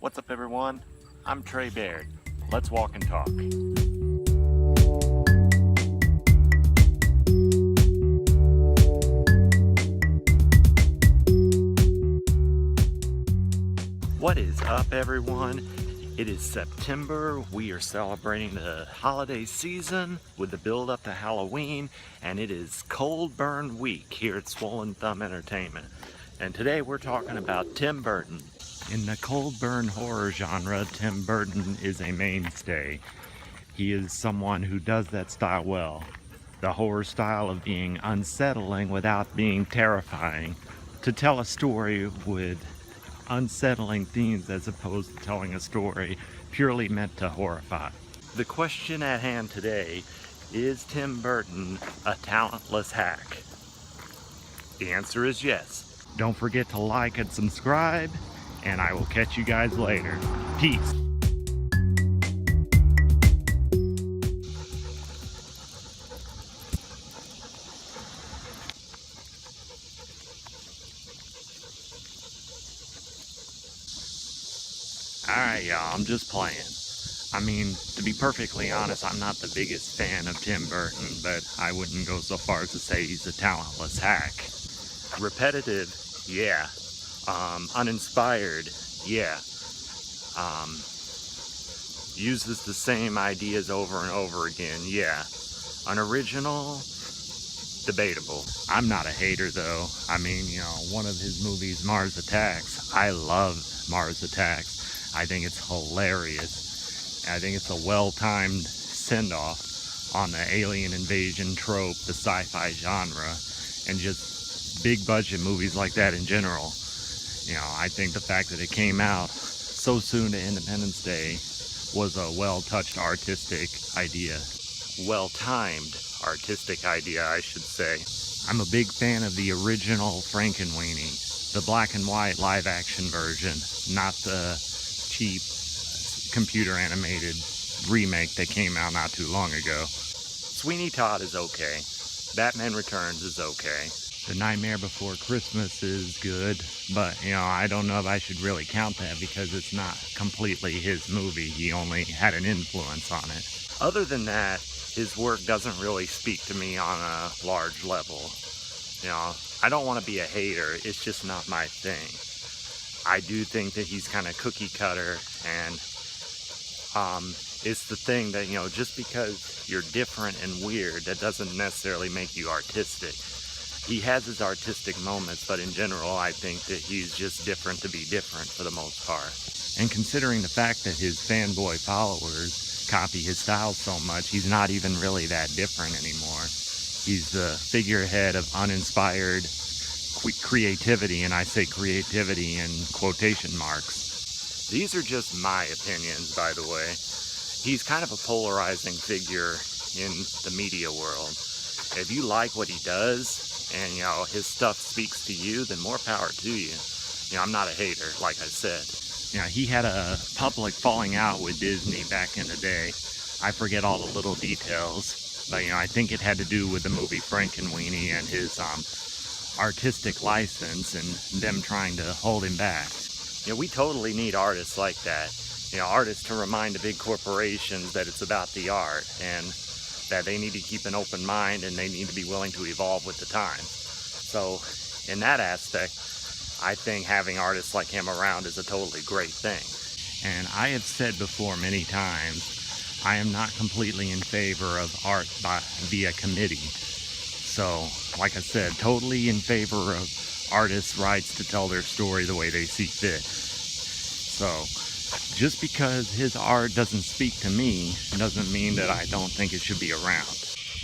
What's up, everyone? I'm Trey Baird. Let's walk and talk. What is up, everyone? It is September. We are celebrating the holiday season with the build up to Halloween, and it is Cold Burn Week here at Swollen Thumb Entertainment. And today we're talking about Tim Burton. In the cold burn horror genre, Tim Burton is a mainstay. He is someone who does that style well. The horror style of being unsettling without being terrifying. To tell a story with unsettling themes as opposed to telling a story purely meant to horrify. The question at hand today, is Tim Burton a talentless hack? The answer is yes. Don't forget to like and subscribe, and I will catch you guys later. Peace. Alright, y'all, I'm just playing. I mean, to be perfectly honest, I'm not the biggest fan of Tim Burton, but I wouldn't go so far as to say he's a talentless hack. Repetitive, yeah. Uninspired, yeah. Uses the same ideas over and over again, yeah. Unoriginal, debatable. I'm not a hater, though. I mean, you know, one of his movies, Mars Attacks, I love Mars Attacks. I think it's hilarious. I think it's a well-timed send-off on the alien invasion trope, the sci-fi genre, and just big-budget movies like that in general. You know, I think the fact that it came out so soon to Independence Day was a well-touched artistic idea. Well-timed artistic idea, I should say. I'm a big fan of the original Frankenweenie, the black and white live-action version, not the cheap computer animated remake that came out not too long ago. Sweeney Todd is okay. Batman Returns is okay. The Nightmare Before Christmas is good, but you know, I don't know if I should really count that because it's not completely his movie. He only had an influence on it. Other than that, his work doesn't really speak to me on a large level. You know, I don't want to be a hater, it's just not my thing. I do think that he's kind of cookie cutter, and it's the thing that, you know, just because you're different and weird, that doesn't necessarily make you artistic. He has his artistic moments, but in general, I think that he's just different to be different for the most part. And considering the fact that his fanboy followers copy his style so much, he's not even really that different anymore. He's the figurehead of uninspired creativity, and I say creativity in quotation marks. These are just my opinions, by the way. He's kind of a polarizing figure in the media world. If you like what he does, and you know, his stuff speaks to you, then more power to you. You know, I'm not a hater, like I said. You know, he had a public falling out with Disney back in the day. I forget all the little details, but you know, I think it had to do with the movie Frankenweenie and his artistic license and them trying to hold him back. You know, we totally need artists like that. You know, artists to remind the big corporations that it's about the art and that they need to keep an open mind and they need to be willing to evolve with the times. So in that aspect, I think having artists like him around is a totally great thing. And I have said before many times, I am not completely in favor of art via committee. So, like I said, totally in favor of artists' rights to tell their story the way they see fit. So, just because his art doesn't speak to me doesn't mean that I don't think it should be around.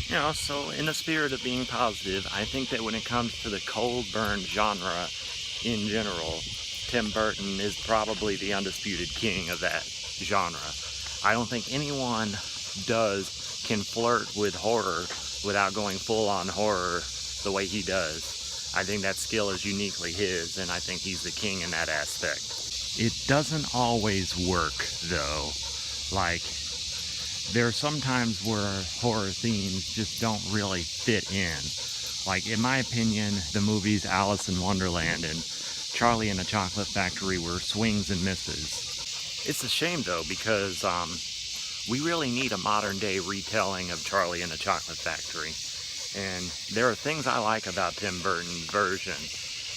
You know, so in the spirit of being positive, I think that when it comes to the cold burn genre in general, Tim Burton is probably the undisputed king of that genre. I don't think anyone can flirt with horror without going full-on horror the way he does. I think that skill is uniquely his, and I think he's the king in that aspect. It doesn't always work, though. Like, there are some times where horror themes just don't really fit in. Like, in my opinion, the movies Alice in Wonderland and Charlie and the Chocolate Factory were swings and misses. It's a shame though, because we really need a modern day retelling of Charlie and the Chocolate Factory. And there are things I like about Tim Burton's version.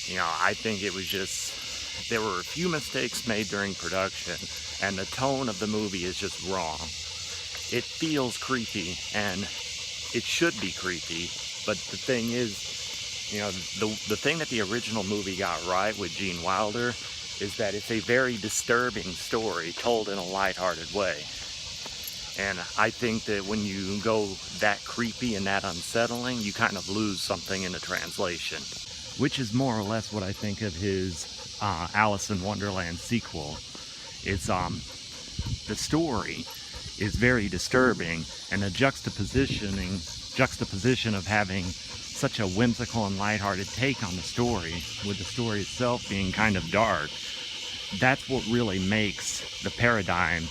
You know, I think it was just, there were a few mistakes made during production, and the tone of the movie is just wrong. It feels creepy, and it should be creepy, but the thing is, you know, the thing that the original movie got right with Gene Wilder is that it's a very disturbing story told in a lighthearted way. And I think that when you go that creepy and that unsettling, you kind of lose something in the translation. Which is more or less what I think of his Alice in Wonderland sequel. It's the story is very disturbing, and the juxtaposition of having such a whimsical and lighthearted take on the story, with the story itself being kind of dark, that's what really makes the paradigm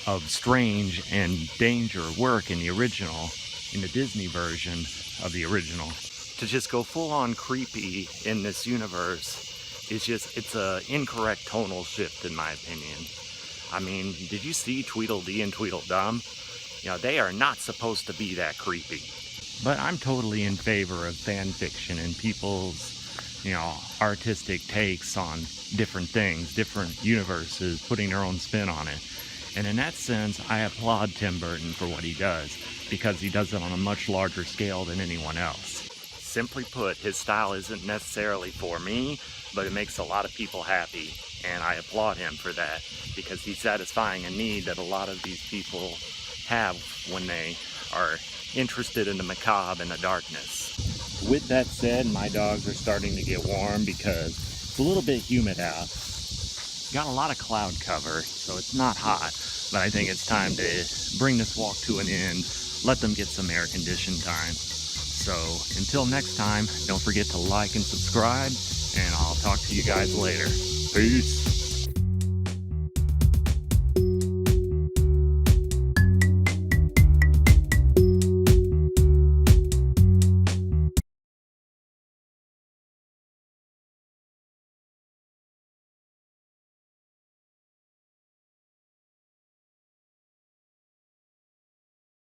of strange and danger work in the original, in the Disney version of the original. To just go full-on creepy in this universe is just, it's a incorrect tonal shift in my opinion. I mean, did you see Tweedledee and Tweedledum? You know, they are not supposed to be that creepy. But I'm totally in favor of fan fiction and people's, you know, artistic takes on different things, different universes, putting their own spin on it. And in that sense, I applaud Tim Burton for what he does, because he does it on a much larger scale than anyone else. Simply put, his style isn't necessarily for me, but it makes a lot of people happy, and I applaud him for that, because he's satisfying a need that a lot of these people have when they are interested in the macabre and the darkness. With that said, my dogs are starting to get warm because it's a little bit humid out. Got a lot of cloud cover, so it's not hot, but I think it's time to bring this walk to an end, let them get some air condition time. So until next time, don't forget to like and subscribe, and I'll talk to you guys later. Peace.